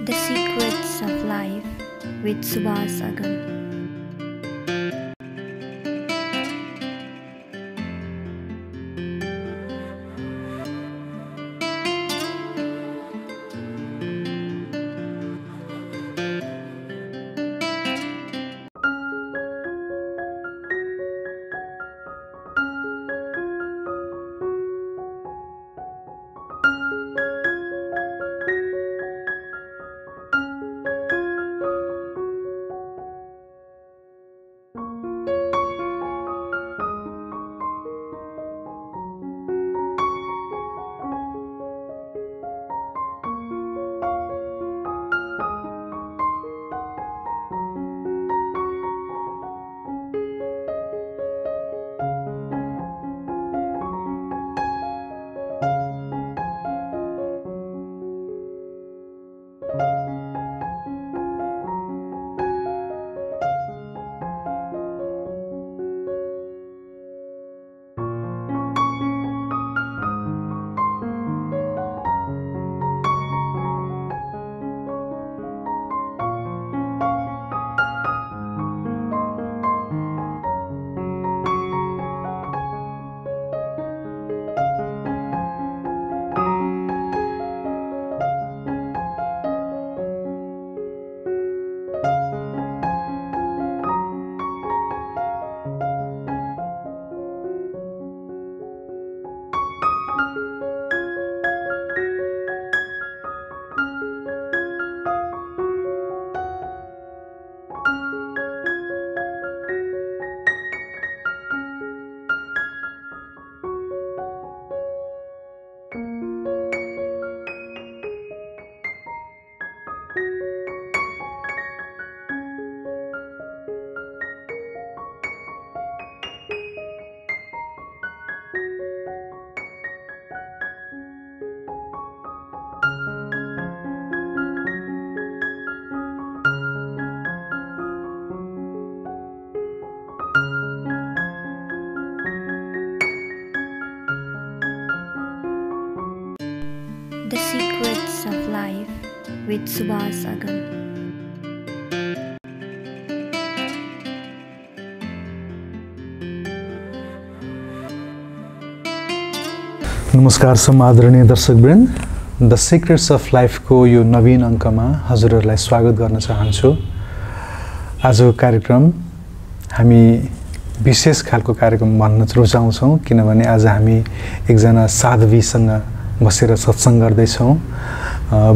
The Secrets of Life with Subhas Agam. The Secrets of Life with Subhas Agam. नमस्कार आदरणीय दर्शकवृन्द, the secrets of लाइफको यो नवीन अङ्कमा हजुरहरूलाई स्वागत गर्न चाहन्छु। आजको कार्यक्रम हामी विशेष खालको कार्यक्रम भन्न रुचाउँछौँ, किनभने आज हामी एकजना साध्वीसँग बसेर सत्सङ्ग गर्दैछौँ।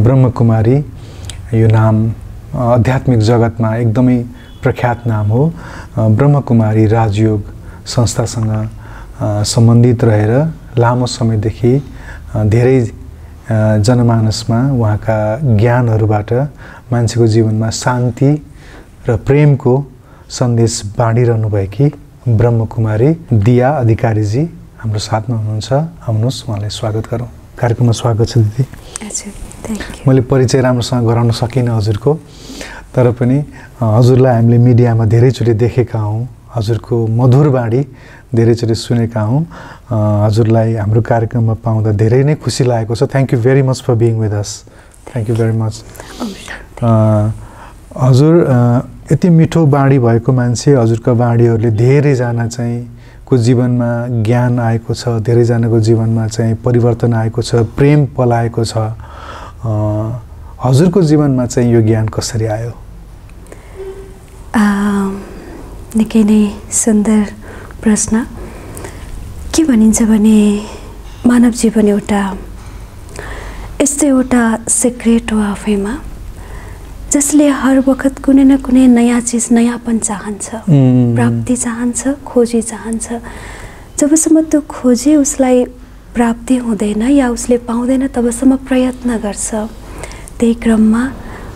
ब्रह्मकुमारी यो नाम आध्यात्मिक जगतमा एकदमै प्रख्यात नाम हो। ब्रह्मकुमारी राजयोग संस्थासँग सम्बन्धित रहेर लामो समयदेखि धेरै जनमानसमा उहाँका ज्ञानहरूबाट मान्छेको जीवनमा शान्ति र प्रेमको सन्देश बाँडिरहनु भएकी ब्रह्मकुमारी दिया अधिकारीजी हाम्रो साथमा हुनुहुन्छ। आउनुहोस्, उहाँलाई स्वागत गरौँ। कार्यक्रममा स्वागत छ दिदी। मैले परिचय राम्रोसँग गराउन सकिनँ हजुरको, तर पनि हजुरलाई हामीले मिडियामा धेरैचोटि देखेका हौँ, हजुरको मधुर बाणी धेरैचोटि सुनेका हौँ। हजुरलाई हाम्रो कार्यक्रममा पाउँदा धेरै नै खुसी लागेको छ। Thank you very much for being with us. Thank you very much. हजुर यति मिठो बाणी भएको मान्छे, हजुरका बाणीहरूले धेरैजना चाहिँ को जीवनमा ज्ञान आएको छ, धेरैजनाको जीवनमा चाहिँ परिवर्तन आएको छ, प्रेम पलाएको छ। हजुरको जीवनमा चाहिँ यो ज्ञान कसरी आयो? निकै नै सुन्दर प्रश्न। के भनिन्छ भने मानव जीवन एउटा यस्तो एउटा सिक्रेट हो आफैमा, जसले हर वखत कुनै न कुनै नयाँ चिज, नयाँपन चाहन्छ, प्राप्ति चाहन्छ, खोजी चाहन्छ। जबसम्म त्यो खोजी उसलाई प्राप्ति हुँदैन या उसले पाउँदैन, तबसम्म प्रयत्न गर्छ। त्यही क्रममा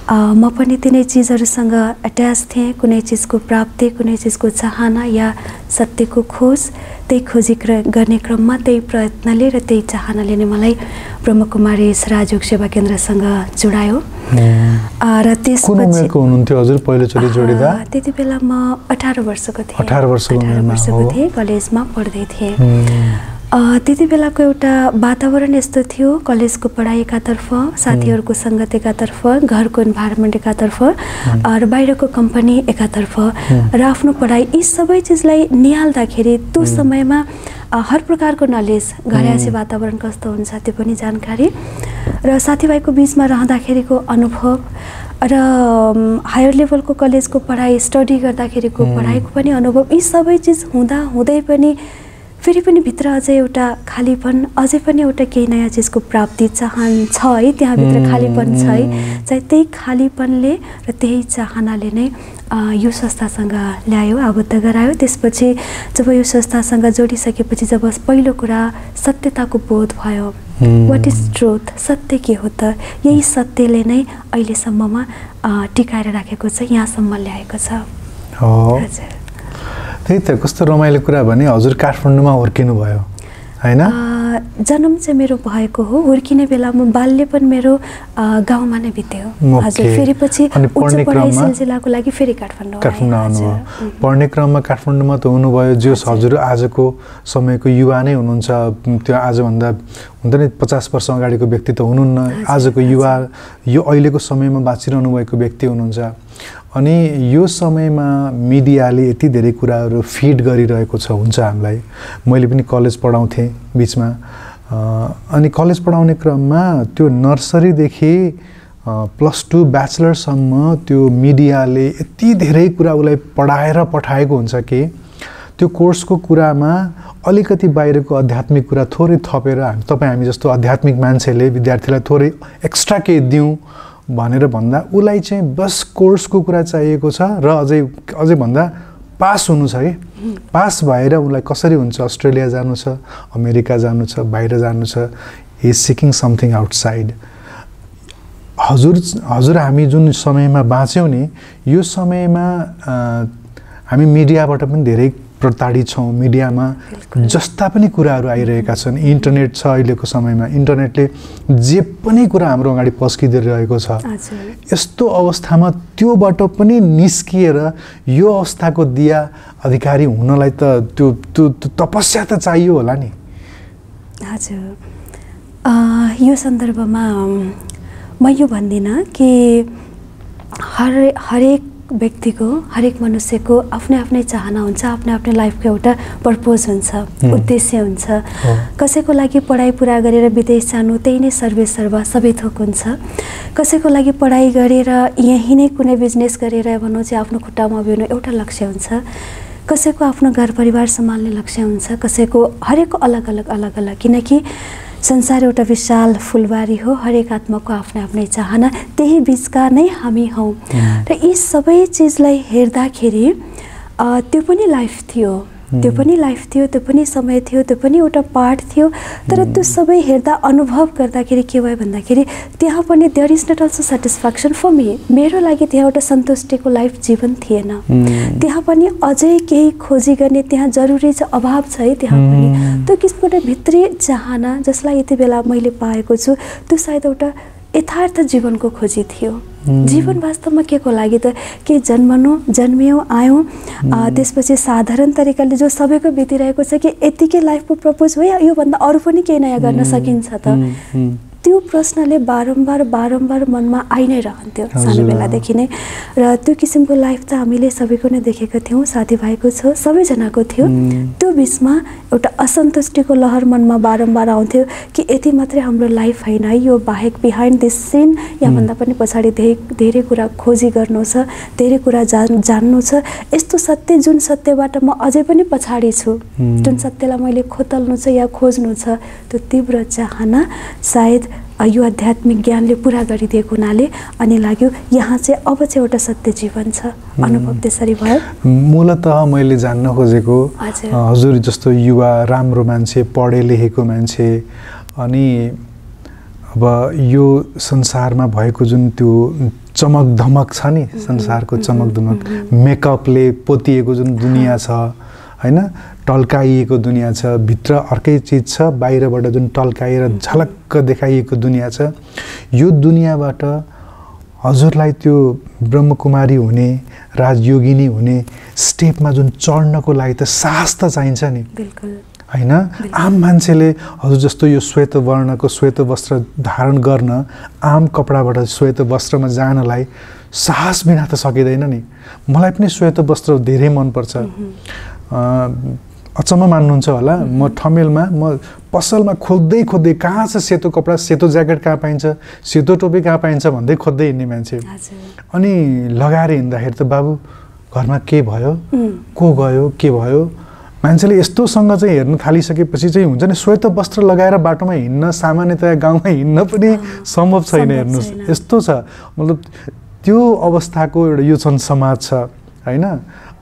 म पनि तिनै चिजहरूसँग अट्याच थिएँ। कुनै चिजको प्राप्ति, कुनै चिजको चाहना या सत्यको खोज, त्यही खोजी गर्ने क्रममा त्यही प्रयत्नले र त्यही चाहनाले नै मलाई ब्रह्मकुमारी राजयोग सेवा केन्द्रसँग जोडायो। र त्यसपछि हुनुहुन्थ्यो हजुर पहिलोचोटि जोडिदा? त्यति बेला म 18 वर्षको थिएँ। 18 वर्षको थिएँ, कलेजमा पढ्दै थिएँ। त्यति बेलाको एउटा वातावरण यस्तो थियो, कलेजको पढाइ एकातर्फ, साथीहरूको सङ्गत एकातर्फ, घरको इन्भाइरोमेन्ट एकातर्फ र बाहिरको कम्पनी एकातर्फ र आफ्नो पढाइ, यी सबै चिजलाई निहाल्दाखेरि त्यो समयमा हर प्रकारको नलेज, घरयासी वातावरण कस्तो हुन्छ त्यो पनि जानकारी र साथीभाइको बिचमा रहँदाखेरिको अनुभव र हायर लेभलको कलेजको पढाइ, स्टडी गर्दाखेरिको पढाइको पनि अनुभव, यी सबै चिज हुँदा हुँदै पनि फेरि पनि भित्र अझै एउटा खालीपन, अझै पनि एउटा केही नयाँ चिजको प्राप्ति चाहन छ है, त्यहाँभित्र खालीपन छ है। चाहिँ त्यही खालीपनले र त्यही चाहनाले नै यो संस्थासँग ल्यायो, आबद्ध गरायो। त्यसपछि जब यो संस्थासँग जोडिसकेपछि जब पहिलो कुरा सत्यताको बोध भयो, वाट इज ट्रुथ, सत्य के हो त, यही सत्यले नै अहिलेसम्ममा टिकाएर राखेको छ, यहाँसम्म ल्याएको छ। हजुर, त्यही त कस्तो रमाइलो कुरा भने हजुर काठमाडौँमा हुर्किनु भयो हैन? जन्म चाहिँ मेरो भएको हो, हुर्किने बेलामा बाल्य पनि मेरो गाउँमा नै बित्यो। हजुर, फेरि पछि उच्च पढाइ सिलसिलाको लागि फेरि काठमाडौँ आउनुभयो। पढ्ने क्रममा काठमाडौँमा त हुनुभयो, जो हजुर आजको समयको युवा नै हुनुहुन्छ, त्यो आजभन्दा हुँदैन 50 वर्ष अगाडिको व्यक्ति त हुनुहुन्न, आजको युवा यो अहिलेको समयमा बाँचिरहनु भएको व्यक्ति हुनुहुन्छ। अनि यो समयमा मिडियाले यति धेरै कुराहरू फिड गरिरहेको छ हुन्छ हामीलाई। मैले पनि कलेज पढाउँथेँ बिचमा, अनि कलेज पढाउने क्रममा त्यो नर्सरीदेखि +2 ब्याचलरसम्म त्यो मिडियाले यति धेरै कुरा उसलाई पढाएर पठाएको हुन्छ कि त्यो कोर्सको कुरामा अलिकति बाहिरको आध्यात्मिक कुरा थोरै थपेर हामी जस्तो आध्यात्मिक मान्छेले विद्यार्थीलाई थोरै एक्स्ट्रा केही दिउँ भनेर भन्दा उसलाई चाहिँ बस कोर्सको कुरा चाहिएको छ र अझै भन्दा पास हुनु छ कि पास भएर उसलाई कसरी हुन्छ, अस्ट्रेलिया जानु छ, अमेरिका जानु छ, बाहिर जानु छ, he is seeking something outside. हजुर हामी जुन समयमा बाँच्यौँ नि, यो समयमा हामी मिडियाबाट पनि धेरै प्रताडित छौँ। मिडियामा जस्ता पनि कुराहरू आइरहेका छन्, इन्टरनेट छ अहिलेको समयमा, इन्टरनेटले जे पनि कुरा हाम्रो अगाडि पस्किदिरहेको छ। यस्तो अवस्थामा त्योबाट पनि निस्किएर यो अवस्थाको दिया अधिकारी हुनलाई त त्यो तपस्या त चाहियो होला नि। हजुर, यो सन्दर्भमा म यो भन्दिनँ कि हरेक व्यक्तिको, हरेक मनुष्यको आफ्नै आफ्नै चाहना हुन्छ, आफ्नै आफ्नै लाइफको एउटा पर्पोज हुन्छ, उद्देश्य हुन्छ। कसैको लागि पढाइ पुरा गरेर विदेश जानु त्यही नै सर्वसर्वा सबै थोक हुन्छ। कसैको लागि पढाइ गरेर यहीँ नै कुनै बिजनेस गरेर भनौँ चाहिँ आफ्नो खुट्टामा उभिनु एउटा लक्ष्य हुन्छ। कसैको आफ्नो घर परिवार सम्हाल्ने लक्ष्य हुन्छ, कसैको हरेकको अलग अलग, किनकि संसार एउटा विशाल फुलबारी हो, हरेक आत्माको आफ्नै आफ्नै चाहना, त्यही बिचका नै हामी हौँ। र यी सबै चिजलाई हेर्दाखेरि त्यो पनि लाइफ थियो, त्यो पनि समय थियो, त्यो पनि एउटा पार्ट थियो। तर त्यो सबै हेर्दा अनुभव गर्दाखेरि के भयो भन्दाखेरि त्यहाँ पनि there is not also satisfaction for me, मेरो लागि त्यहाँ एउटा सन्तुष्टिको लाइफ जीवन थिएन। त्यहाँ पनि अझै केही खोजी गर्ने त्यहाँ जरुरी छ, अभाव छ है त्यहाँ पनि। त्यो किसिमको एउटा भित्री चाहना जसलाई यति बेला मैले पाएको छु, त्यो सायद एउटा यथार्थ जीवनको खोजी थियो। जीवन वास्तवमा के को लागि त, के जन्मियौँ आयौँ, त्यसपछि साधारण तरिकाले जो सबैको बितिरहेको छ कि यतिकै लाइफको प्रपोज हो या योभन्दा अरू पनि केही नयाँ गर्न सकिन्छ त, त्यो प्रश्नले बारम्बार मनमा आइ नै रहन्थ्यो सानो बेलादेखि नै। र त्यो किसिमको लाइफ त हामीले सबैको नै देखेको थियौँ, साथीभाइको छ, सबैजनाको थियो। त्यो बिचमा एउटा असन्तुष्टिको लहर मनमा बारम्बार आउँथ्यो कि यति मात्रै हाम्रो लाइफ होइन है, यो बाहेक बिहाइन्ड दिस सिन याभन्दा पनि पछाडि धेरै कुरा खोजी गर्नु छ, धेरै कुरा जान्नु छ। यस्तो सत्य जुन सत्यबाट म अझै पनि पछाडि छु, जुन सत्यलाई मैले खोतल्नु छ या खोज्नु छ, त्यो तीव्र चाहना सायद यो आध्यात्मिक ज्ञानले पुरा गरिदिएको हुनाले अनि लाग्यो यहाँ चाहिँ अब चाहिँ एउटा सत्य जीवन छ। अनुभव त्यसरी भयो। मूलतः मैले जान्न खोजेको हजुर जस्तो युवा राम्रो मान्छे, पढे लेखेको मान्छे, अनि अब यो संसारमा भएको जुन त्यो चमक धमक छ नि, संसारको चमक धमक, मेकअपले पोतिएको जुन दुनियाँ छ हैन, टल्काइएको दुनियाँ छ, भित्र अर्कै चिज छ, बाहिरबाट जुन टल्काएर झलक्क देखाइएको दुनियाँ छ, यो दुनियाँबाट हजुरलाई त्यो ब्रह्मकुमारी हुने, राजयोगिनी हुने स्टेपमा जुन चढ्नको लागि त साहस त चाहिन्छ नि। बिल्कुल हैन। आम मान्छेले हजुर जस्तो यो श्वेत वर्णको श्वेत वस्त्र धारण गर्न, आम कपडाबाट श्वेत वस्त्रमा जानलाई साहस बिना त सकिँदैन नि। मलाई पनि श्वेत वस्त्र धेरै मनपर्छ। अचम्म मान्नुहुन्छ होला, म ठमेलमा म पसलमा खोज्दै कहाँ छ सेतो कपडा, सेतो ज्याकेट कहाँ पाइन्छ, सेतो टोपी कहाँ पाइन्छ भन्दै खोज्दै हिँड्ने मान्छे। अनि लगाएर हिँड्दाखेरि त बाबु घरमा के भयो, को गयो, के भयो, मान्छेले यस्तोसँग चाहिँ हेर्न थालिसकेपछि चाहिँ हुन्छ नि, श्वेत वस्त्र लगाएर बाटोमा हिँड्न सामान्यतया गाउँमा हिँड्न पनि सम्भव छैन। हेर्नुहोस् यस्तो छ, मतलब त्यो अवस्थाको एउटा यो संसमाज छ हैन।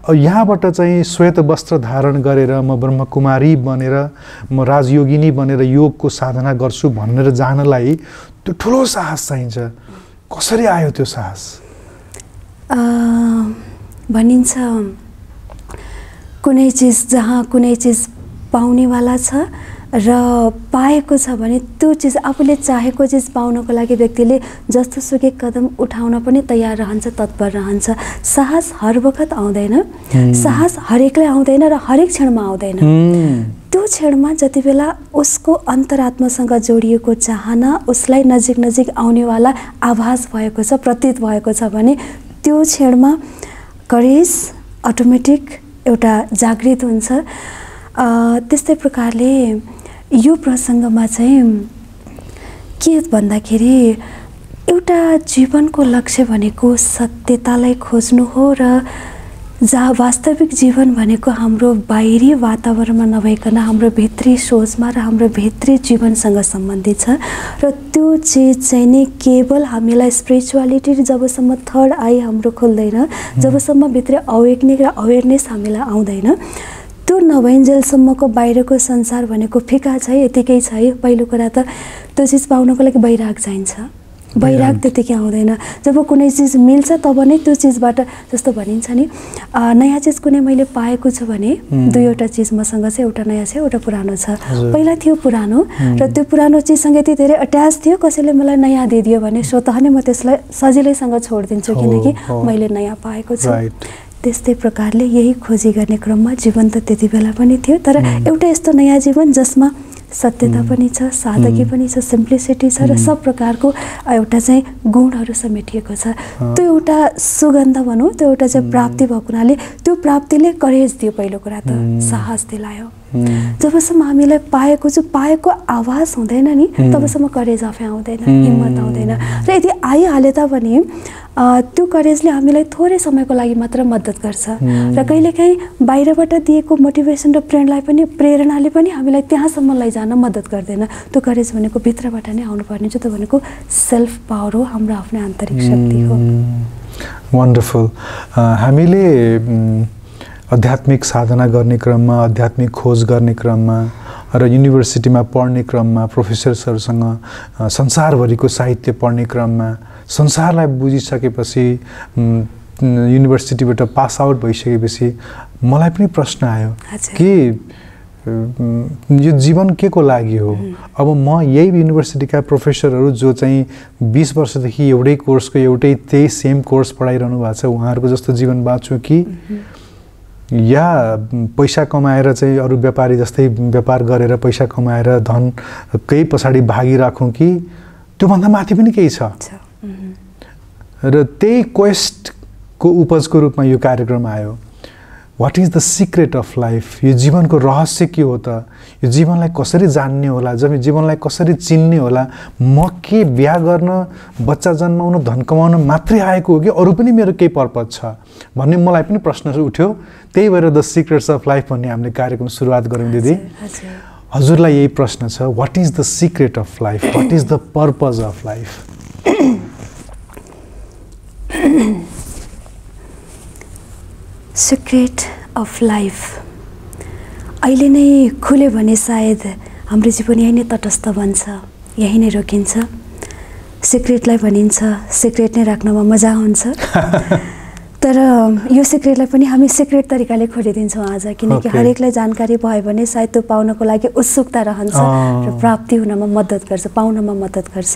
यहाँबाट चाहिँ श्वेत वस्त्र धारण गरेर म ब्रह्मकुमारी बनेर, म राजयोगिनी बनेर योगको साधना गर्छु भनेर जानलाई त्यो ठुलो साहस चाहिन्छ। कसरी आयो त्यो साहस? भनिन्छ कुनै चिज जहाँ कुनै चिज पाउनेवाला छ र पाएको छ भने त्यो चिज आफूले चाहेको चिज पाउनको लागि व्यक्तिले जस्तो सुकै कदम उठाउन पनि तयार रहन्छ, तत्पर रहन्छ। साहस हर वखत आउँदैन, साहस हरेकलाई आउँदैन र हरेक क्षणमा आउँदैन। त्यो क्षणमा जति बेला उसको अन्तरात्मासँग जोडिएको चाहना, उसलाई नजिक नजिक आउनेवाला आभास भएको छ, प्रतीत भएको छ भने त्यो क्षणमा करेज अटोमेटिक एउटा जागृत हुन्छ। त्यस्तै प्रकारले यो प्रसङ्गमा चाहिँ के भन्दाखेरि एउटा जीवनको लक्ष्य भनेको सत्यतालाई खोज्नु हो र जहाँ वास्तविक जीवन भनेको हाम्रो बाहिरी वातावरणमा नभइकन हाम्रो भित्री सोचमा र हाम्रो भित्री जीवनसँग सम्बन्धित छ। र त्यो चिज चाहिँ नि केवल हामीलाई स्पिरिचुअलिटी जबसम्म थर्ड आई हाम्रो खोल्दैन, जबसम्म भित्र अवेकनिङ र अवेरनेस हामीलाई आउँदैन, त्यो नभइन्जेलसम्मको बाहिरको संसार भनेको फिका छ, यतिकै छ है। पहिलो कुरा त त्यो चिज पाउनको लागि वैराग चाहिन्छ, वैराग त्यतिकै आउँदैन। जब कुनै चिज मिल्छ तब नै त्यो चिजबाट, जस्तो भनिन्छ नि नयाँ चिज कुनै मैले पाएको छु भने दुईवटा चिज मसँग छ, एउटा नयाँ छ एउटा पुरानो छ। पहिला थियो पुरानो र त्यो पुरानो चिजसँग यति धेरै अट्याच थियो, कसैले मलाई नयाँ दिइदियो भने स्वतः नै म त्यसलाई सजिलैसँग छोडिदिन्छु किनकि मैले नयाँ पाएको छु। त्यस्तै प्रकारले यही खोजी गर्ने क्रममा जीवन त त्यति बेला पनि थियो, तर एउटा यस्तो नयाँ जीवन जसमा सत्यता पनि छ, सादगी पनि छ, सिम्प्लिसिटी छ र सब प्रकारको एउटा चाहिँ गुणहरू समेटिएको छ। त्यो एउटा सुगन्ध भनौँ, त्यो एउटा चाहिँ प्राप्ति भएको हुनाले त्यो प्राप्तिले करेज दियो। पहिलो कुरा त साहस दिलायो। जबसम्म हामीलाई पाएको आवाज हुँदैन नि तबसम्म करेज आफै आउँदैन, हिम्मत आउँदैन। र यदि आइहाले त भने त्यो करेजले हामीलाई थोरै समयको लागि मात्र मद्दत गर्छ र कहिलेकाहीँ बाहिरबाट दिएको मोटिभेसन र प्रेरणाले पनि हामीलाई त्यहाँसम्म लैजान मद्दत गर्दैन। त्यो करेज भनेको भित्रबाट नै आउनुपर्ने छ। त्यो भनेको सेल्फ पावर हो, हाम्रो आफ्नो आन्तरिक शक्ति हो। वन्डरफुल। हामीले आध्यात्मिक साधना गर्ने क्रममा, आध्यात्मिक खोज गर्ने क्रममा र युनिभर्सिटीमा पढ्ने क्रममा, प्रोफेसर्सहरूसँग संसारभरिको साहित्य पढ्ने क्रममा संसारलाई बुझिसकेपछि, युनिभर्सिटीबाट पास आउट भइसकेपछि मलाई पनि प्रश्न आयो कि यो जीवन के को लागि हो। अब म यही युनिभर्सिटीका प्रोफेसरहरू जो चाहिँ 20 वर्षदेखि एउटै कोर्सको एउटै त्यही सेम कोर्स पढाइरहनु भएको छ, उहाँहरूको जस्तो जीवन बाँच्छु कि या पैसा कमाएर चाहिँ अरू व्यापारी जस्तै व्यापार गरेर पैसा कमाएर धन केही पछाडि भागिराखौँ कि त्योभन्दा माथि पनि केही छ। र त्यही क्वेस्टको उपजको रूपमा यो कार्यक्रम आयो। What is the secret of life? यो जीवनको रहस्य के हो त? यो जीवनलाई कसरी जान्ने होला? जब जीवनलाई कसरी चिन्ने होला? म के बिहा गर्न, बच्चा जन्माउन, धन कमाउन मात्रै आएको हो कि अरू पनि मेरो केही पर्पज छ भन्ने मलाई पनि प्रश्न उठ्यो। त्यही भएर द सिक्रेट्स अफ लाइफ भन्ने हामीले कार्यक्रम सुरुवात गऱ्यौँ। दिदी, हजुरलाई यही प्रश्न छ, what is the secret of life? What is the purpose of life? Secret of life अहिले नै खुल्यो भने सायद हाम्रो जीवन यही नै तटस्थ बन्छ, यही नै रोकिन्छ। सिक्रेटलाई भनिन्छ सिक्रेट नै राख्नमा मजा हुन्छ, तर यो सिक्रेटलाई पनि हामी सिक्रेट तरिकाले खोलिदिन्छौँ आज, किनकि हरेकलाई जानकारी भयो भने सायद त्यो पाउनको लागि उत्सुकता रहन्छ र प्राप्ति हुनमा मद्दत गर्छ, पाउनमा मद्दत गर्छ।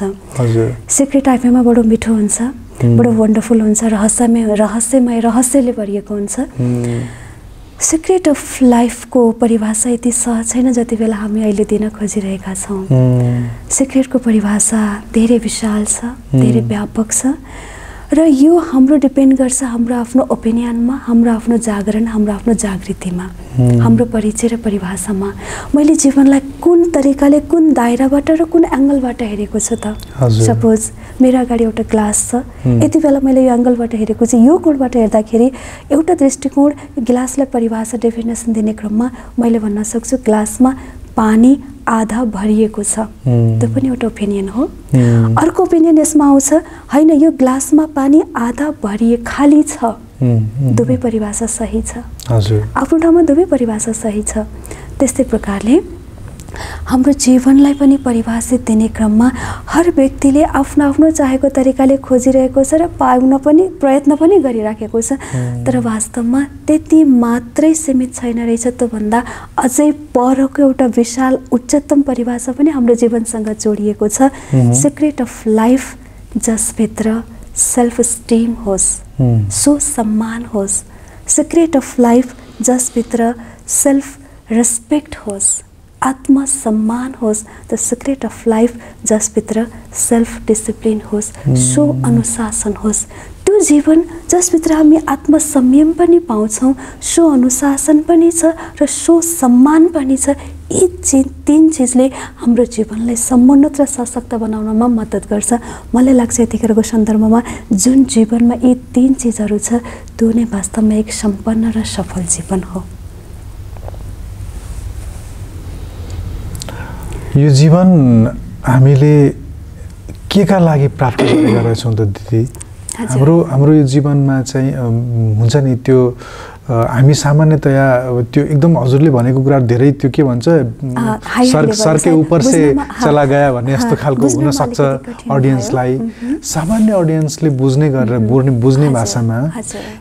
सिक्रेट आफैमा बडो मिठो हुन्छ, बडो वन्डरफुल हुन्छ, रहस्यले भरिएको हुन्छ। सिक्रेट अफ लाइफको परिभाषा यति सहज छैन जति बेला हामी अहिले दिन खोजिरहेका छौँ। सिक्रेटको परिभाषा धेरै विशाल छ, धेरै व्यापक छ र यो हाम्रो डिपेन्ड गर्छ हाम्रो आफ्नो ओपिनियनमा, हाम्रो आफ्नो जागरण, हाम्रो आफ्नो जागृतिमा, हाम्रो परिचय र परिभाषामा। मैले जीवनलाई कुन तरिकाले, कुन दायराबाट र कुन एङ्गलबाट हेरेको छु त। सपोज मेरो अगाडि एउटा ग्लास छ, यति बेला मैले यो एङ्गलबाट हेरेको छु, यो कोणबाट हेर्दाखेरि एउटा दृष्टिकोण ग्लासलाई परिभाषा डेफिनेसन दिने क्रममा मैले भन्न सक्छु ग्लासमा पानी आधा भरिएको छ। त्यो पनि एउटा ओपिनियन हो। अर्को ओपिनियन यसमा आउँछ, होइन यो ग्लासमा पानी आधा भरिए खाली छ। दुवै परिभाषा सही छ। आफ्नो ठाउँमा दुवै परिभाषा सही छ। त्यस्तै प्रकारले हाम्रो जीवनलाई पनि परिभाषित दिने क्रममा हर व्यक्तिले आफ्नो आफ्नो चाहेको तरिकाले खोजिरहेको छ र पाउन पनि प्रयत्न पनि गरिराखेको छ। तर वास्तवमा त्यति मात्रै सीमित छैन रहेछ, त्योभन्दा अझै परको एउटा विशाल उच्चतम परिभाषा पनि हाम्रो जीवनसँग जोडिएको छ। सिक्रेट अफ लाइफ जसभित्र सेल्फ स्टिम होस्, सो सम्मान होस्। सिक्रेट अफ लाइफ जसभित्र सेल्फ रेस्पेक्ट होस्, आत्मसम्मान होस्। द सिक्रेट अफ लाइफ जसभित्र सेल्फ डिसिप्लिन होस्, सो अनुशासन होस्। त्यो जीवन जसभित्र हामी आत्मसंयम पनि पाउँछौँ, सो अनुशासन पनि छ र सो सम्मान पनि छ। यी तीन चिजले हाम्रो जीवनलाई समुन्नत र सशक्त बनाउनमा मद्दत गर्छ। मलाई लाग्छ यतिखेरको सन्दर्भमा जुन जीवनमा यी तीन चिजहरू छ त्यो नै वास्तवमा एक सम्पन्न र सफल जीवन हो। यो जीवन हामीले के का लागि प्राप्त गरेका रहेछौँ त दिदी? हाम्रो यो जीवनमा चाहिँ हुन्छ नि त्यो हामी सामान्यतया त्यो एकदम हजुरले भनेको कुरा धेरै त्यो के भन्छ सर के ऊपर से चला गया भन्ने यस्तो खालको हुन सक्छ अडियन्सलाई। सामान्य अडियन्सले बुझ्ने गरेर बुझ्ने भाषामा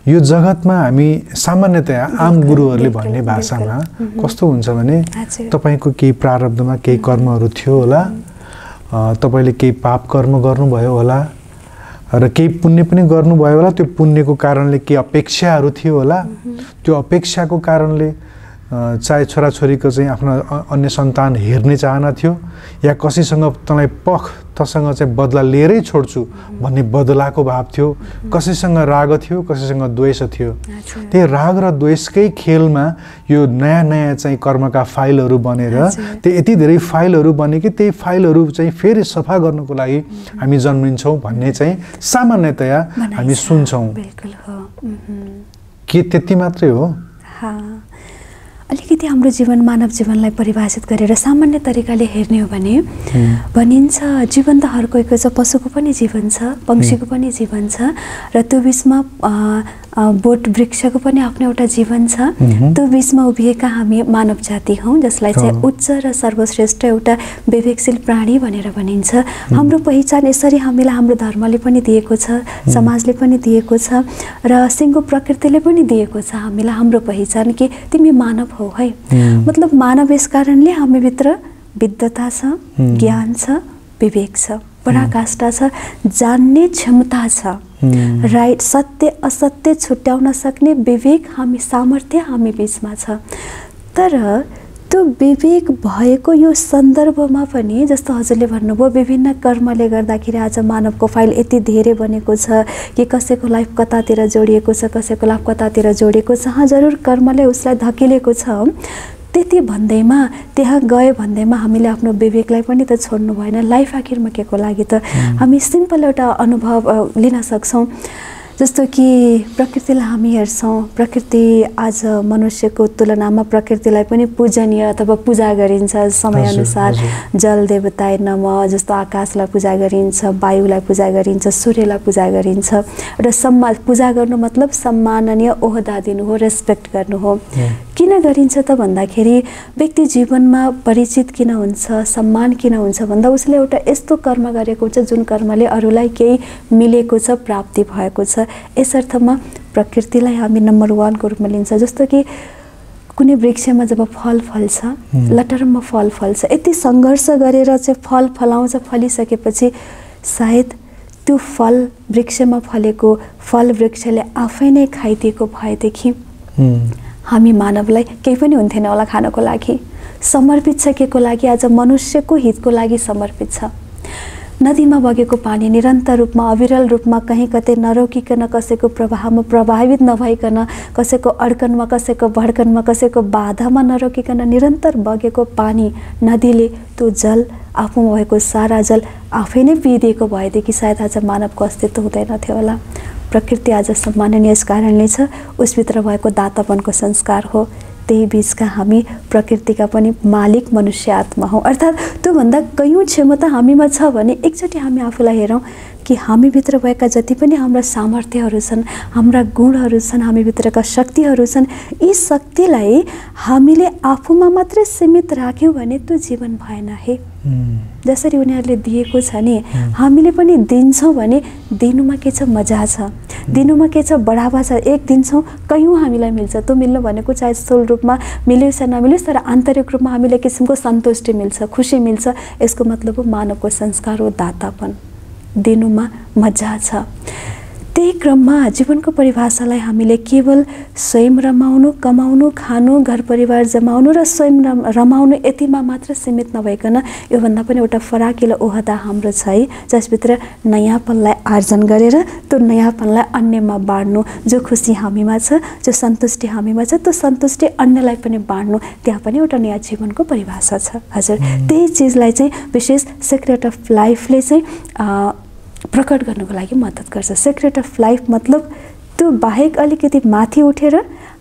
यो जगतमा हामी सामान्यतया आम गुरुहरूले भन्ने भाषामा कस्तो हुन्छ भने तपाईको केही प्रारब्धमा केही कर्महरू थियो होला, तपाईले केही पाप कर्म गर्नुभयो होला र केही पुण्य पनि गर्नुभयो होला। त्यो पुण्यको कारणले केही अपेक्षाहरू थियो होला, त्यो अपेक्षाको कारणले चाहे छोराछोरीको चाहिँ आफ्नो अन्य सन्तान हेर्ने चाहना थियो या कसैसँग तँलाई तसँग चाहिँ बदला लिएरै छोड्छु भन्ने बदलाको भाव थियो, कसैसँग राग थियो, कसैसँग द्वेष थियो। त्यही राग र द्वेषकै खेलमा यो नयाँ नयाँ चाहिँ कर्मका फाइलहरू बनेर त्यो यति धेरै फाइलहरू बने कि त्यही फाइलहरू चाहिँ फेरि सफा गर्नको लागि हामी जन्मिन्छौँ भन्ने चाहिँ सामान्यतया हामी सुन्छौँ। के त्यति मात्रै हो? अलिकति हाम्रो जीवन मानव जीवनलाई परिभाषित गरेर सामान्य तरिकाले हेर्ने हो भने भनिन्छ जीवन त हर कोहीको छ, पशुको पनि जीवन छ, पक्षीको पनि जीवन छ र त्यो बिचमा बोट वृक्षको पनि आफ्नो एउटा जीवन छ। त्यो बिचमा उभिएका हामी मानव जाति हौँ जसलाई चाहिँ उच्च र सर्वश्रेष्ठ एउटा विवेकशील प्राणी भनेर भनिन्छ। हाम्रो पहिचान यसरी हामीलाई हाम्रो धर्मले पनि दिएको छ, समाजले पनि दिएको छ र सिङ्गो प्रकृतिले पनि दिएको छ हामीलाई हाम्रो पहिचान कि तिमी मानव हौ है। मतलब मानव यस कारणले हामीभित्र विद्वता छ, ज्ञान छ, विवेक छ, पराकाष्ठा छ, जान्ने क्षमता छ, राइट सत्य असत्य छुट्याउन सक्ने विवेक हामी सामर्थ्य हामी बिचमा छ। तर त्यो विवेक भएको यो सन्दर्भमा पनि जस्तो हजुरले भन्नुभयो विभिन्न कर्मले गर्दाखेरि आज मानवको फाइल यति धेरै बनेको छ कि कसैको लाइफ कतातिर जोडिएको छ, कसैको लाइफ कतातिर जोडिएको छ। जरुर कर्मले उसलाई धकेलेको छ। त्यति भन्दैमा त्यहाँ गए भन्दैमा हामीले आफ्नो विवेकलाई पनि त छोड्नु भएन। लाइफ आखिरमा के को लागि त हामी सिम्पल एउटा अनुभव लिन सक्छौँ। जस्तो कि प्रकृतिलाई हामी हेर्छौँ, प्रकृति आज मनुष्यको तुलनामा प्रकृतिलाई पनि पूजनीय अथवा पूजा गरिन्छ समयअनुसार। जल देवताय नमः जस्तो आकाशलाई पूजा गरिन्छ, वायुलाई पूजा गरिन्छ, सूर्यलाई पूजा गरिन्छ र पूजा गर्नु मतलब सम्माननीय ओहदा दिनु हो, रेस्पेक्ट गर्नु हो। किन गरिन्छ त भन्दाखेरि व्यक्ति जीवनमा परिचित किन हुन्छ, सम्मान किन हुन्छ भन्दा उसले एउटा यस्तो कर्म गरेको हुन्छ जुन कर्मले अरूलाई केही मिलेको छ, प्राप्ति भएको छ। यस अर्थमा प्रकृतिलाई हामी नम्बर 1 को रूपमा लिन्छ। जस्तो कि कुनै वृक्षमा जब फल फल्छ, लटरम्म फल फल्छ, यति सङ्घर्ष गरेर चाहिँ फल फलाउँछ, फलिसकेपछि सायद त्यो फल वृक्षमा फलेको फल वृक्षले आफै नै खाइदिएको भएदेखि हामी मानवलाई केही पनि हुन्थेन होला खानको लागि, समर्पित छ केको लागि? आज मनुष्यको हितको लागि समर्पित छ। नदीमा बगेको पानी निरन्तर रूपमा अविरल रूपमा कहीँ कतै नरोकिकन, कसैको प्रवाहमा प्रभावित नभइकन, कसैको अड्कनमा, कसैको भड्कनमा, कसैको बाधामा नरोकिकन निरन्तर बगेको पानी, नदीले त्यो जल, आफूमा भएको सारा जल आफै नै पिइदिएको भएदेखि सायद आज मानवको अस्तित्व हुँदैनथ्यो होला। प्रकृति आज सम्माननीय यस कारणले छ, उसभित्र भएको दातापनको संस्कार हो। त्यही बीचका हामी प्रकृतिका पनि मालिक मनुष्य आत्मा हौँ। अर्थात् त्योभन्दा कैयौँ क्षमता हामीमा छ भने एकचोटि हामी आफूलाई हेरौँ कि हामीभित्र भएका जति पनि हाम्रा सामर्थ्यहरू छन्, हाम्रा गुणहरू छन्, हामीभित्रका शक्तिहरू छन्, यी शक्तिलाई हामीले आफूमा मात्रै सीमित राख्यौँ भने त्यो जीवन भएन हे। जसरी उनीहरूले दिएको छ नि, हामीले पनि दिन्छौँ भने दिनुमा के छ? मजा छ, दिनुमा के छ? बढावा छ। एक दिन्छौँ, कैयौँ हामीलाई मिल्छ। त्यो मिल्नु भनेको चाहे स्थूल रूपमा मिलोस् या नमिलोस्, तर आन्तरिक रूपमा हामीले किसिमको सन्तुष्टि मिल्छ, खुसी मिल्छ। यसको मतलब हो मानवको संस्कार हो दातापन, दिनुमा मजा छ। त्यही क्रममा जीवनको परिभाषालाई हामीले केवल स्वयं रमाउनु, कमाउनु, खानु, घर परिवार जमाउनु र स्वयं रमाउनु यतिमा मात्र सीमित नभइकन योभन्दा पनि एउटा फराकिलो ओहदा हाम्रो छ है, जसभित्र नयाँपनलाई आर्जन गरेर त्यो नयाँपनलाई अन्यमा बाँड्नु। जो खुसी हामीमा छ, जो सन्तुष्टि हामीमा छ, त्यो सन्तुष्टि अन्यलाई पनि बाँड्नु, त्यहाँ पनि एउटा नयाँ जीवनको परिभाषा छ। हजुर, त्यही चिजलाई चाहिँ विशेष सिक्रेट अफ लाइफले चाहिँ प्रकट गर्नको लागि मद्दत गर्छ। सिक्रेट अफ लाइफ मतलब त्यो बाहेक अलिकति माथि उठेर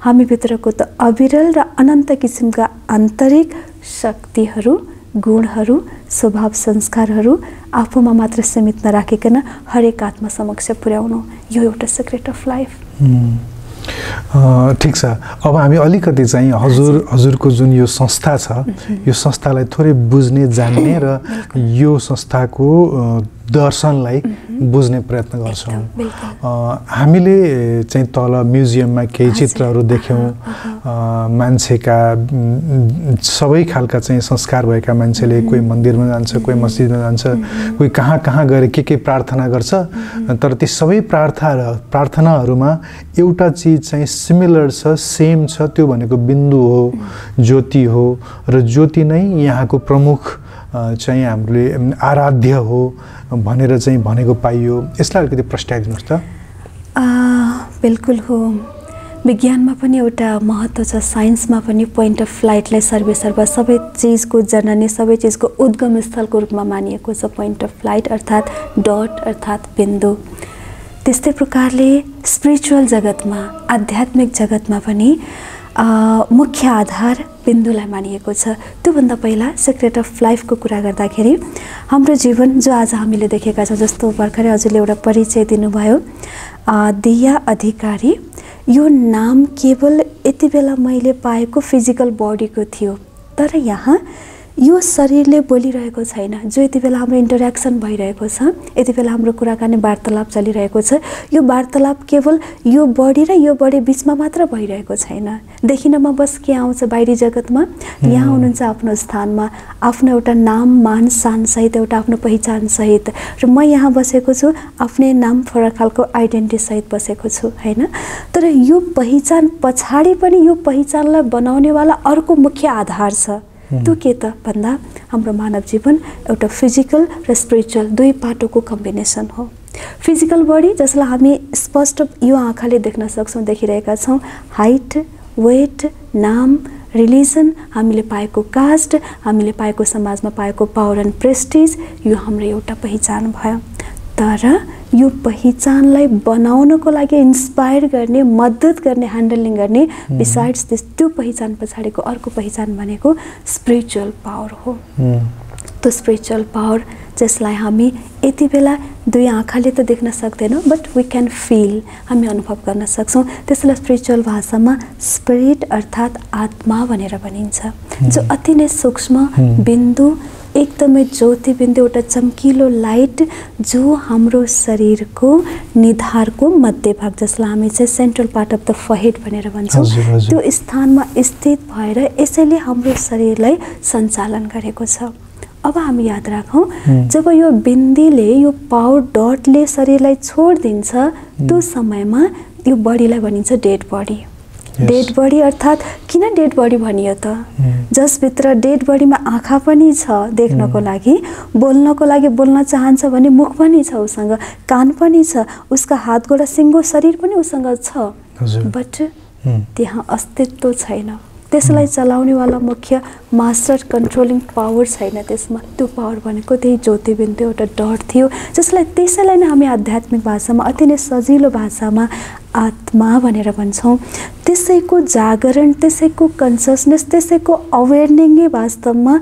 हामीभित्रको त अविरल र अनन्त किसिमका आन्तरिक शक्तिहरू, गुणहरू, स्वभाव संस्कारहरू आफूमा मात्र सीमित नराखिकन हरेक आत्मा समक्ष पुर्याउनु, यो एउटा सिक्रेट अफ लाइफ। ठिक छ। अब हामी अलिकति चाहिँ हजुरको जुन यो संस्था छ, यो संस्थालाई थोरै बुझ्ने, जान्ने र यो संस्थाको दर्शनलाई बुझ्ने प्रयत्न गर्छौँ। हामीले चाहिँ तल म्युजियममा केही चित्रहरू देख्यौँ, मान्छेका सबै खालका चाहिँ संस्कार भएका मान्छेले, कोही मन्दिरमा जान्छ, कोही मस्जिदमा जान्छ, कोही कहाँ कहाँ गएर के प्रार्थना गर्छ, तर ती सबै प्रार्थनाहरूमा एउटा चिज चाहिँ सिमिलर छ, सेम छ, त्यो भनेको बिन्दु हो, ज्योति हो, र ज्योति नै यहाँको प्रमुख चाहिँ हामीले आराध्य हो भनेर चाहिँ भनेको पाइयो। यसलाई अलिकति प्रस्ट्याइदिनुहोस् त। बिल्कुल हो। विज्ञानमा पनि एउटा महत्त्व छ, साइन्समा पनि पोइन्ट अफ फ्लाइटलाई सर्वेसर्वा सबै चिजको जननी, सबै चिजको उद्गम स्थलको रूपमा मानिएको छ पोइन्ट अफ फ्लाइट, अर्थात् डट, अर्थात् बिन्दु। त्यस्तै प्रकारले स्पिरिचुअल जगतमा, आध्यात्मिक जगतमा पनि मुख्य आधार बिन्दुलाई मानिएको छ। त्योभन्दा पहिला सिक्रेट अफ लाइफको कुरा गर्दाखेरि हाम्रो जीवन जो आज हामीले देखेका छौँ, जस्तो भर्खरै हजुरले एउटा परिचय दिनुभयो, दिया अधिकारी, यो नाम केवल यति बेला मैले पाएको फिजिकल बडीको थियो, तर यहाँ यो शरीरले बोलिरहेको छैन। जो यति बेला हाम्रो इन्टरेक्सन भइरहेको छ, यति बेला हाम्रो कुराकानी वार्तालाप चलिरहेको छ, यो वार्तालाप केवल यो बडी र यो बडी बिचमा मात्र भइरहेको छैन। देखिनमा बस के आउँछ बाहिरी जगतमा, यहाँ हुनुहुन्छ आफ्नो स्थानमा, आफ्नो एउटा नाम, मान, शान सहित, एउटा आफ्नो पहिचान सहित, र म यहाँ बसेको छु आफ्नै नाम, फरक खालको आइडेन्टिटी सहित बसेको छु हैन। तर यो पहिचान पछाडि पनि यो पहिचानलाई बनाउनेवाला अर्को मुख्य आधार छ। त्यो के त भन्दा हाम्रो मानव जीवन एउटा फिजिकल र स्पिरिचुअल दुई पाटोको कम्बिनेसन हो। फिजिकल बडी जसलाई हामी स्पष्ट यो आँखाले देख्न सक्छौँ, देखिरहेका छौँ, हाइट, वेट, नाम, रिलिजन, हामीले पाएको कास्ट, हामीले पाएको समाजमा पाएको पावर एन्ड प्रेस्टिज, यो हाम्रो एउटा पहिचान भयो। तर यो पहिचानलाई बनाउनको लागि इन्स्पायर गर्ने, मद्दत गर्ने, ह्यान्डलिङ गर्ने, बिसाइड्स दिस त्यो पहिचान पछाडिको अर्को पहिचान भनेको स्पिरिचुअल पावर हो। त्यो स्पिरिचुअल पावर जसलाई हामी यति बेला दुई आँखाले त देख्न सक्दैनौँ, बट वी क्यान फिल, हामी अनुभव गर्न सक्छौँ। त्यसलाई स्पिरिचुअल भाषामा स्पिरिट अर्थात् आत्मा भनेर भनिन्छ, जो अति नै सूक्ष्म बिन्दु, एकदमै ज्योति बिन्दु, एउटा चम्किलो लाइट, जो हाम्रो शरीरको निधारको मध्यभाग, जसलाई हामी चाहिँ सेन्ट्रल पार्ट अफ द फहेड भनेर भन्छौँ, त्यो स्थानमा स्थित भएर यसैले हाम्रो शरीरलाई सञ्चालन गरेको छ। अब हामी याद राखौँ, जब यो बिन्दीले, यो पावर डटले शरीरलाई छोडिदिन्छ, त्यो समयमा यो बडीलाई भनिन्छ डेड बडी। डेड बडी अर्थात् किन डेड बडी भनियो त जसभित्र डेड बडीमा आँखा पनि छ देख्नको लागि, बोल्नको लागि बोल्न चाहन्छ भने मुख पनि छ उसँग, कान पनि छ, उसका हात गोडा सिङ्गो शरीर पनि उसँग छ, बट त्यहाँ अस्तित्व छैन। त्यसलाई चलाउनेवाला मुख्य मास्टर कन्ट्रोलिङ पावर छैन त्यसमा। त्यो पावर भनेको त्यही ज्योतिबिन्दु एउटा डट थियो, त्यसैलाई नै हामी आध्यात्मिक भाषामा अति नै सजिलो भाषामा आत्मा भनेर भन्छौँ। त्यसैको जागरण, त्यसैको कन्सियसनेस, त्यसैको अवेरनिङै वास्तवमा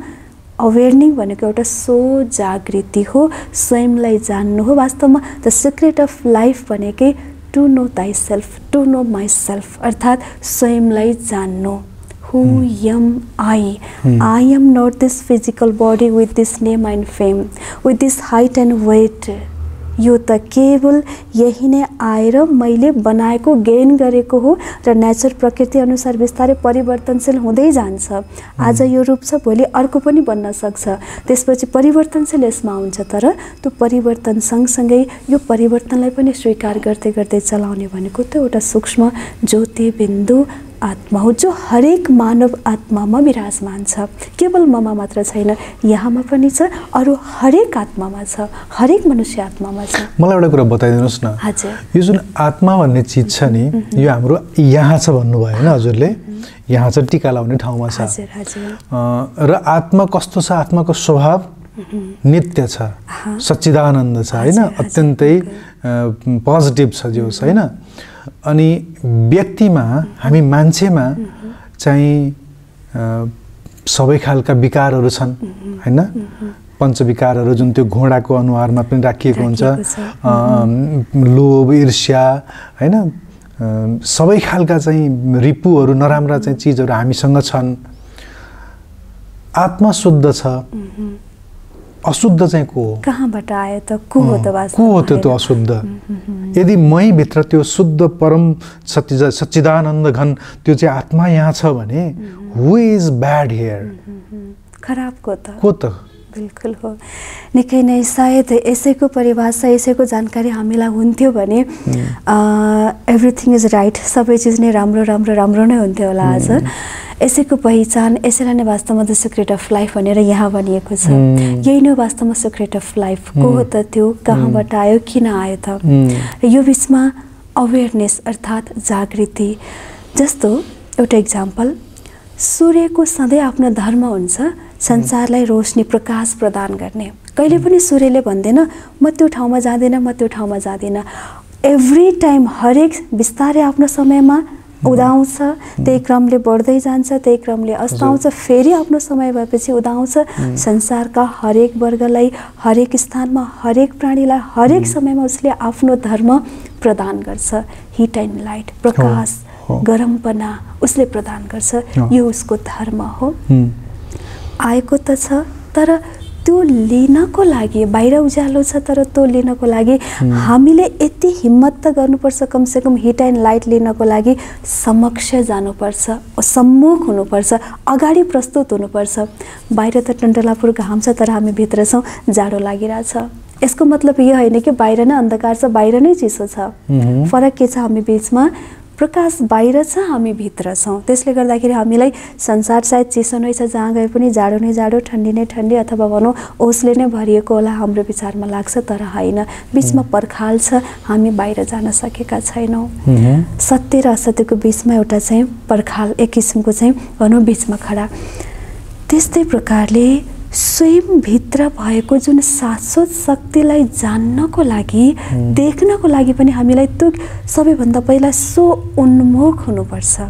अवेरनिङ भनेको एउटा सो जागृति हो, स्वयंलाई जान्नु हो। वास्तवमा द सिक्रेट अफ लाइफ भनेकै to know thyself, to know myself अर्थात् स्वयंलाई जान्नु। Who am I? I am not this physical body with this name and fame, with this height and weight. यो त केवल यही नै आएर मैले बनाएको गेन गरेको हो र नेचर प्रकृति अनुसार बिस्तारै परिवर्तनशील हुँदै जान्छ। आज यो रूप छ, भोलि अर्को पनि बन्न सक्छ, त्यसपछि परिवर्तनशील यसमा हुन्छ। तर त्यो परिवर्तन सँगसँगै यो परिवर्तनलाई पनि स्वीकार गर्दै गर्दै चलाउने भनेको त्यो एउटा सूक्ष्म ज्योति बिन्दु आत्मा हो, जो हरेक मानव आत्मामा विराजमान छ। केवल ममा मात्र छैन, यहाँमा पनि छ, अरू हरेक आत्मामा छ, हरेक मनुष्य आत्मामा छ। मलाई एउटा कुरा बताइदिनुहोस् न, हजुर, यो जुन आत्मा भन्ने चिज छ नि, यो हाम्रो यहाँ छ भन्नुभयो होइन हजुरले, यहाँ छ टीका लाउने ठाउँमा छ। हजुर हजुर। र आत्मा कस्तो छ? आत्माको स्वभाव नित्य छ, सच्चिदानन्द छ होइन, अत्यन्तै पोजिटिभ छ जो छ होइन। अनि व्यक्तिमा, हामी मान्छेमा चाहिँ सबै खालका विकारहरू छन् होइन, पञ्चविकारहरू जुन त्यो घोडाको अनुहारमा पनि राखिएको हुन्छ, लोभ, ईर्ष्या होइन, सबै खालका चाहिँ रिपुहरू, नराम्रा चाहिँ चिजहरू हामीसँग छन्। आत्मा शुद्ध छ, अशुद्ध चाहिँ को हो? कहाँबाट आयो त? को हो त? को हो त्यो अशुद्ध? यदि मै भित्र त्यो शुद्ध परम सच्चिदानन्द घन त्यो चाहिँ आत्मा यहाँ छ भने हु इज ब्याड हियर? खराब को त? को त? बिल्कुल हो। निकै नै सायद यसैको परिभाषा, यसैको जानकारी हामीलाई हुन्थ्यो भने एभ्रिथिङ इज राइट, सबै चिज नै राम्रो राम्रो राम्रो नै हुन्थ्यो होला आज। यसैको पहिचान, यसैलाई नै वास्तवमा द सिक्रेट अफ लाइफ भनेर यहाँ भनिएको छ। यही नै वास्तवमा सिक्रेट अफ लाइफ। को हो त त्यो? कहाँबाट आयो? किन आयो त? र यो बिचमा अवेरनेस अर्थात् जागृति। जस्तो एउटा इक्जाम्पल, सूर्यको सधैँ आफ्नो धर्म हुन्छ संसारलाई रोशनी प्रकाश प्रदान गर्ने। कहिले पनि सूर्यले भन्दैन म त्यो ठाउँमा जाँदिनँ, म त्यो ठाउँमा जाँदिनँ। एभ्री टाइम हरेक बिस्तारै आफ्नो समयमा उदाउँछ, त्यही क्रमले बढ्दै जान्छ, त्यही क्रमले अस्ताउँछ, फेरि आफ्नो समय भएपछि उदाउँछ। संसारका हरेक वर्गलाई, हरेक स्थानमा, हरेक प्राणीलाई हरेक समयमा उसले आफ्नो धर्म प्रदान गर्छ। हिट एन्ड लाइट, प्रकाश, गरमपना उसले प्रदान गर्छ। यो उसको धर्म हो। आएको त छ, तर त्यो लिनको लागि, बाहिर उज्यालो छ तर त्यो लिनको लागि हामीले यति हिम्मत त गर्नुपर्छ, कमसेकम हिट एन्ड लाइट लिनको लागि समक्ष जानुपर्छ, सम्मुख हुनुपर्छ, अगाडि प्रस्तुत हुनुपर्छ। बाहिर त टन्टलापुर घाम छ तर हामी भित्र छौँ, जाडो लागिरहेछ। यसको मतलब यो होइन कि बाहिर नै अन्धकार छ, बाहिर नै चिसो छ। फरक के छ? हामी बिचमा प्रकाश बाहिर छ, हामी भित्र छौँ। त्यसले गर्दाखेरि हामीलाई संसार सायद चिसो नै छ, जहाँ गए पनि जाडो नै जाडो, ठन्डी नै ठन्डी, अथवा भनौँ ओसले नै भरिएको होला हाम्रो विचारमा लाग्छ, तर होइन। बिचमा पर्खाल छ, हामी बाहिर जान सकेका छैनौँ। सत्य र असत्यको बिचमा एउटा चाहिँ पर्खाल, एक किसिमको चाहिँ भनौँ बिचमा खडा। त्यस्तै प्रकारले स्वयंभित्र भएको जुन शाश्वत शक्तिलाई जान्नको लागि, देख्नको लागि पनि हामीलाई त्यो सबैभन्दा पहिला सो उन्मुख हुनुपर्छ।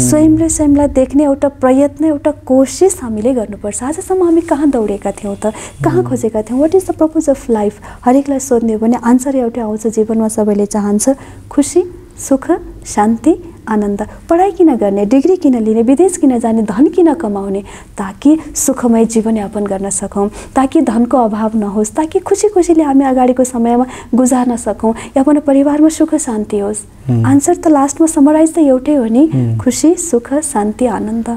स्वयंले स्वयंलाई देख्ने एउटा प्रयत्न, एउटा कोसिस हामीले गर्नुपर्छ। आजसम्म हामी कहाँ दौडेका थियौँ त? कहाँ खोजेका थियौँ? What is the purpose of life? हरेकलाई सोध्ने भने आन्सर एउटै आउँछ। जीवनमा सबैले चाहन्छ खुसी, सुख, शान्ति, आनन्द। पढाइ किन गर्ने? डिग्री किन लिने? विदेश किन जाने? धन किन कमाउने? ताकि सुखमय जीवनयापन गर्न सकौँ, ताकि धनको अभाव नहोस्, ताकि खुसी खुसीले हामी अगाडिको समयमा गुजार्न सकौँ, या आफ्नो परिवारमा सुख शान्ति होस्। आन्सर त लास्टमा समराइज त एउटै हो नि, खुसी, सुख, शान्ति, आनन्द।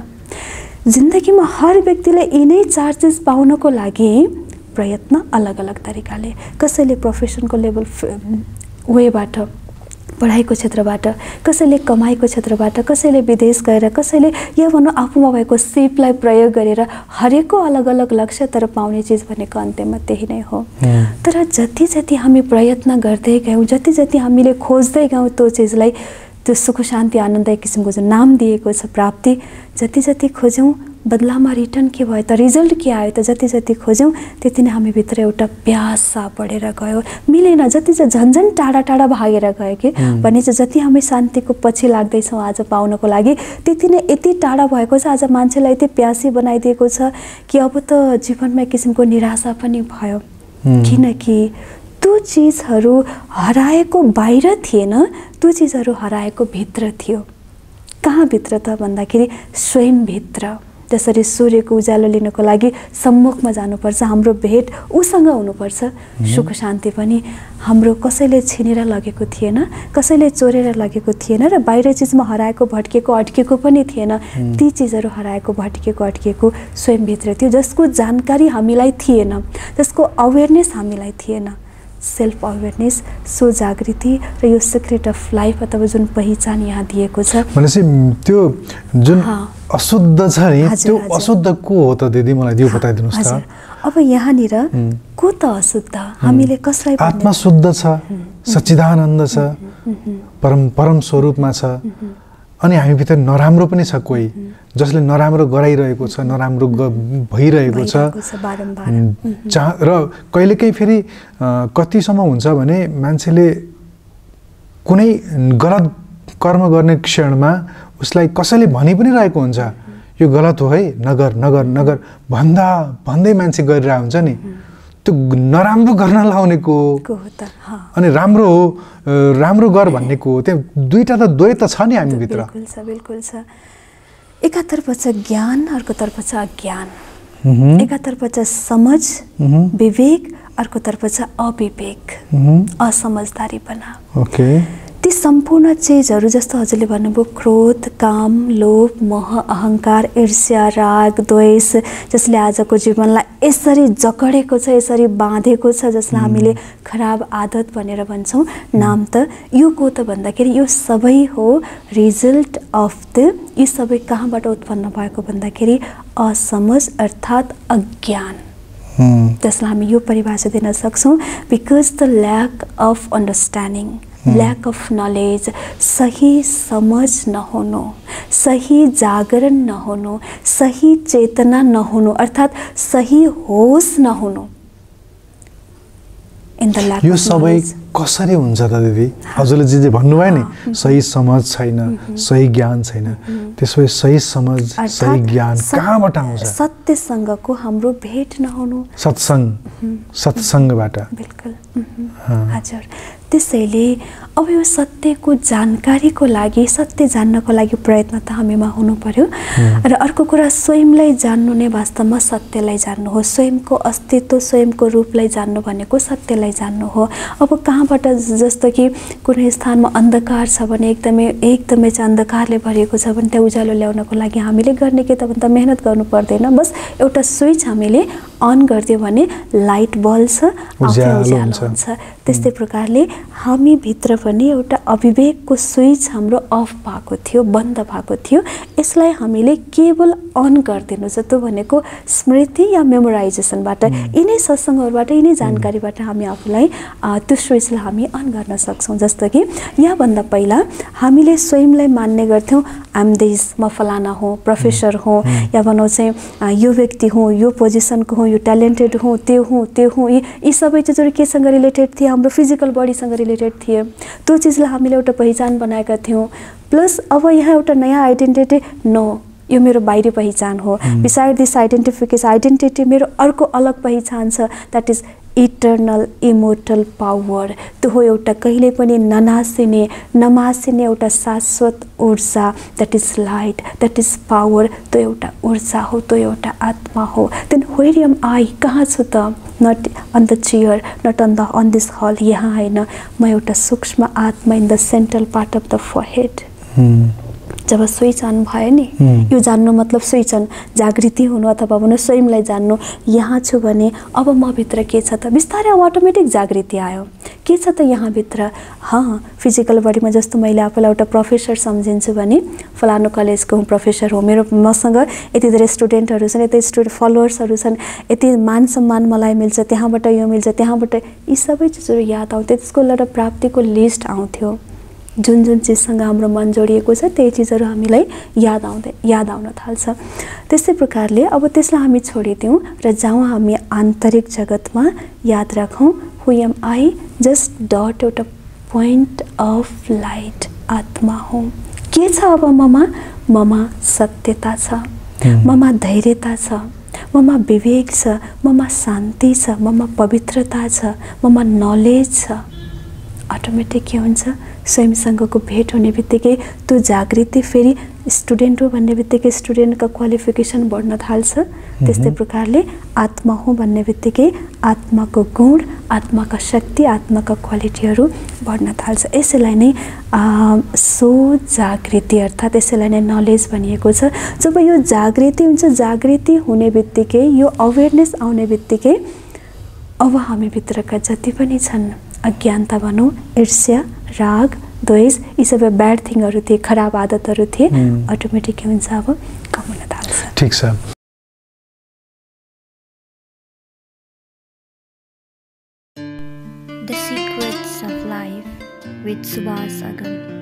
जिन्दगीमा हर व्यक्तिले यिनै चार चिज पाउनको लागि प्रयत्न अलग अलग तरिकाले, कसैले प्रोफेसनको लेभल वेबाट, पढाइको क्षेत्रबाट, कसैले कमाइको क्षेत्रबाट, कसैले विदेश गएर, कसैले या भनौँ आफूमा भएको सिपलाई प्रयोग गरेर हरेकको अलग अलग लक्ष्य, तर पाउने चिज भनेको अन्त्यमा त्यही नै हो। तर जति जति हामी प्रयत्न गर्दै गयौँ, जति जति हामीले खोज्दै गयौँ त्यो चिजलाई, त्यो सुख शान्ति आनन्द एक किसिमको जुन नाम दिएको छ प्राप्ति, जति जति खोज्यौँ बदलामा रिटर्न के भयो त, रिजल्ट के आयो त, जति जति खोज्यौँ त्यति नै हामीभित्र एउटा प्यासा बढेर गयो, मिलेन, जति चाहिँ झन्झन टाढा टाढा भागेर गयो कि भने चाहिँ जति हामी शान्तिको पछि लाग्दैछौँ आज पाउनको लागि, त्यति नै यति टाढा भएको छ, आज मान्छेलाई यति प्यासी बनाइदिएको छ कि अब त जीवनमा एक किसिमको निराशा पनि भयो। किनकि त्यो चिजहरू हराएको बाहिर थिएन, त्यो चिजहरू हराएको भित्र थियो। कहाँ भित्र त भन्दाखेरि स्वयंभित्र। जसरी सूर्यको उज्यालो लिनको लागि सम्मुखमा जानुपर्छ, हाम्रो भेट उसँग हुनुपर्छ। सुख शान्ति पनि हाम्रो कसैले छिनेर लगेको थिएन, कसैले चोरेर लगेको थिएन र बाहिर चिजमा हराएको भट्केको अड्केको पनि थिएन। ती चिजहरू हराएको भट्केको अड्केको स्वयंभित्र थियो, जसको जानकारी हामीलाई थिएन, जसको अवेरनेस हामीलाई थिएन। सेल्फ अवेरनेस, सो जागृति र यो सिक्रेट अफ लाइफ अथवा जुन पहिचान यहाँ दिएको छ, भनेपछि त्यो जुन अशुद्ध छ नि, त्यो अशुद्ध को हो त दिदी, मलाई त्यो बताइदिनुस् त। अब यहाँनिर को त अशुद्ध, हामीले कसलाई, आत्मा शुद्ध छ, सच्चिदानन्द छ, परम स्वरूपमा छ, अनि हामीभित्र नराम्रो पनि छ, कोही जसले नराम्रो गराइरहेको छ, नराम्रो भइरहेको छ र कहिलेकाहीँ फेरि कतिसम्म हुन्छ भने मान्छेले कुनै गलत कर्म गर्ने क्षणमा उसलाई कसैले भनि पनि रहेको हुन्छ, यो गलत हो है, नगर नगर नगर भन्दा भन्दै मान्छे गरिरहेको हुन्छ नि, त्यो नराम्रो गर्न लाउनेको अनि राम्रो हो, राम्रो गर भन्नेको, त्यो दुईटा त द्वैत छ नि हामीभित्र। बिल्कुल छ, बिल्कुल छ। एकातर्फ छ ज्ञान, अर्कोतर्फ छ अज्ञान। एकातर्फ छ समझ, विवेक, अर्कोतर्फ छ अविवेक, असमझदारीपना। ती सम्पूर्ण चिजहरू जस्तो हजुरले भन्नुभयो, क्रोध, काम, लोभ, मोह, अहंकार, ईर्ष्या, राग, द्वेष, जसले आजको जीवनलाई यसरी जकडेको छ, यसरी बाँधेको छ, जसलाई हामीले खराब आदत भनेर भन्छौँ। नाम त यो को त भन्दाखेरि यो सबै हो रिजल्ट अफ द, यी सबै कहाँबाट उत्पन्न भएको भन्दाखेरि असमझ अर्थात् अज्ञान, जसलाई हामी यो परिभाषा दिन सक्छौँ, because the lack of understanding, lack of knowledge, सही समझ नहुनु, सही जागरण नहुनु, सही चेतना नहुनु, अर्थात् सही होश नहुनु। यो सबै कसरी हुन्छ त दिदी? हजुरले जे भन्नुभयो नि, सही समझ छैन, सही ज्ञान छैन, त्यसो भए सही समझ, सही ज्ञान कहाँबाट आउँछ? सत्यसँगको हाम्रो भेट नहुनु, सत्सङ्गबाट। बिल्कुल, हजुर। त्यसैले अब यो सत्यको जानकारीको लागि, सत्य जान्नको लागि प्रयत्न त हामीमा हुनु पर्यो। र अर्को कुरा, स्वयंलाई जान्नु नै वास्तवमा सत्यलाई जान्नु हो। स्वयंको अस्तित्व, स्वयंको रूपलाई जान्नु भनेको सत्यलाई जान्नु हो। अब कहाँबाट, जस्तो कि कुनै स्थानमा अन्धकार छ भने, एकदमै चाहिँ अन्धकारले भरिएको छ भने त्यहाँ उज्यालो ल्याउनको लागि हामीले गर्ने के त भन्दा मेहनत गर्नु पर्दैन, बस एउटा स्विच हामीले अन गरिदियो भने लाइट बल्छ, आफै उज्यालो हुन्छ। त्यस्तै प्रकारले हामी भित्र पनि एउटा अविवेकको स्विच हाम्रो अफ भएको थियो, बन्द भएको थियो। यसलाई हामीले केवल अन गरिदिनु छ। त्यो भनेको स्मृति या मेमोराइजेसनबाट, यिनै सत्सङ्गहरूबाट, यिनै जानकारीबाट हामी आफूलाई त्यो स्विचलाई हामी अन गर्न सक्छौँ। जस्तो कि यहाँभन्दा पहिला हामीले स्वयंलाई मान्ने गर्थ्यौँ, आइएम दिस, म फलाना हुँ, प्रोफेसर हुँ, या भनौँ चाहिँ यो व्यक्ति हुँ, यो पोजिसनको हुँ, यो ट्यालेन्टेड हुँ, त्यो हुँ, यी सबै चिजहरू केसँग रिलेटेड थिए? हाम्रो फिजिकल बडीसँग रिलेटेड थिए। त्यो चिजलाई हामीले एउटा पहिचान बनाएका थियौँ। प्लस अब यहाँ एउटा नयाँ आइडेन्टिटी, नो, यो मेरो बाहिरी पहिचान हो। बिसाइड दिस आइडेन्टिटी मेरो अर्को अलग पहिचान छ, that is eternal immortal power. त्यो हो एउटा कहिले पनि नमासिने एउटा शाश्वत ऊर्जा, that is light, that is power. त्यो एउटा ऊर्जा हो, त्यो एउटा आत्मा हो। देन वेयर एम आई, कहाँ छु त? Not on the chair, not on this hall, यहाँ होइन, म एउटा सूक्ष्म आत्मा in the central part of the forehead. जब स्विच अन भयो नि, यो जान्नु मतलब स्विच अन, जागृति हुनु अथवा भनौँ स्वयंलाई जान्नु, यहाँ छु भने अब म भित्र के छ त, बिस्तारै अब अटोमेटिक जागृति आयो। के छ त यहाँभित्र? फिजिकल बडीमा जस्तो मैले आफूलाई एउटा प्रोफेसर सम्झिन्छु भने फलानु कलेजको हुँ, प्रोफेसर हो, मसँग यति धेरै स्टुडेन्टहरू छन्, यति फलोवर्सहरू छन्, यति मान सम्मान मलाई मिल्छ, त्यहाँबाट यो मिल्छ, त्यहाँबाट यी सबै चिजहरू याद आउँथ्यो। त्यसको एउटा प्राप्तिको लिस्ट आउँथ्यो। जुन जुन चिजसँग हाम्रो मन जोडिएको छ त्यही चिजहरू हामीलाई याद आउन थाल्छ। त्यस्तै प्रकारले अब त्यसलाई हामी छोडिदिउँ र जाउँ हामी आन्तरिक जगतमा, याद राखौँ who am I, just dot एउटा पोइन्ट अफ लाइट, आत्मा हो। के छ अब ममा सत्यता छ, ममा धैर्यता छ, ममा विवेक छ, ममा शान्ति छ, ममा पवित्रता छ, ममा नलेज छ। अटोमेटिक के हुन्छ, स्वयंसँगको भेट हुने बित्तिकै त्यो जागृति फेरि स्टुडेन्ट हो भन्ने बित्तिकै स्टुडेन्टका क्वालिफिकेसन बढ्न थाल्छ। त्यस्तै प्रकारले आत्मा हो भन्ने बित्तिकै आत्माको गुण, आत्माका शक्ति, आत्माका क्वालिटीहरू बढ्न थाल्छ। यसैलाई नै सो जागृति अर्थात् यसैलाई नै नलेज भनिएको छ। जब यो जागृति हुन्छ, जागृति हुने बित्तिकै, यो अवेरनेस आउने बित्तिकै अब हामीभित्रका जति पनि छन् अज्ञानता भनौँ, ईर्ष्या, राग, द्वेष, यी सबै ब्याड थिङहरू थिए, खराब आदतहरू थिए, अटोमेटिक के हुन्छ, अब कम हुन थाल्छ। ठिक छ। The Secrets of Life with Subhas Agam.